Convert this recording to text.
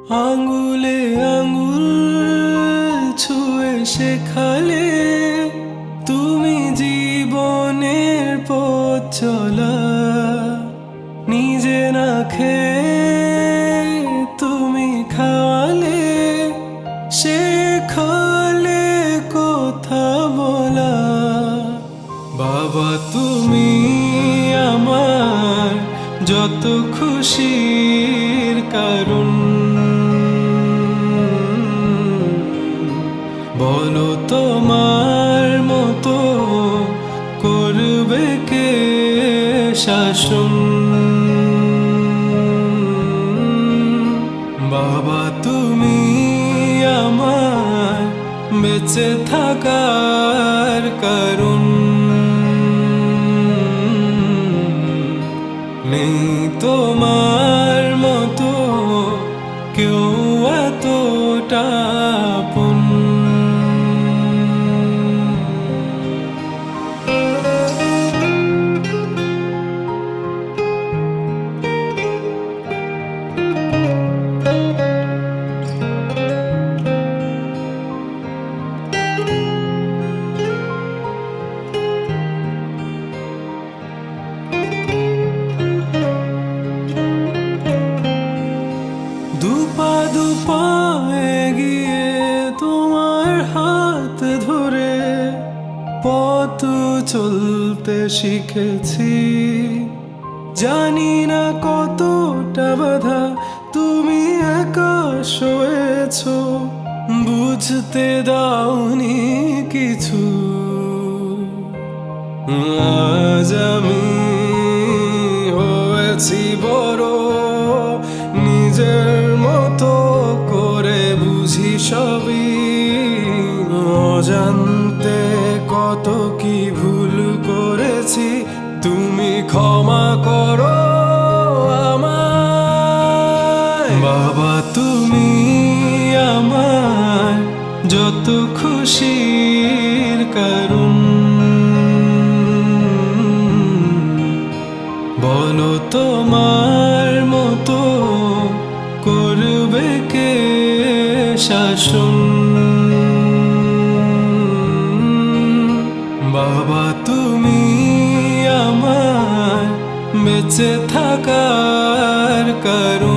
আঙ্গুলে আঙ্গুল ছুঁয়ে শেখালে তুমি জীবনের পথ চলা। নিজে না খেয়ে তুমি খাওয়ালে, শেখালে কথা বলা। বাবা তুমি আমার যত খুশির কারণ, বলো তোমার মতো করবে কে শাসন। বাবা তুমি আমার বেঁচে থাকার কারণ, নেই তোমার মতো কেউ এতটা আপন। দুপা দুপা এগিয়ে তোমার হাত ধরে পথ চলতে শিখেছি। জানি না কতটা বাধা তুমি একা সয়েছ, বুঝতে দাওনি কিছু। আজ আমি হয়েছি বড়, নিজের মতো করে বুঝি সবই। অজান্তে কত কি ভুল করেছি, তুমি ক্ষমা করো আমায়। বাবা তুমি আমার যত খুশির কারণ, বলো তোমার মতো করবে কে শাসন। বাবা তুমি আমার বেঁচে থাকার কারণ।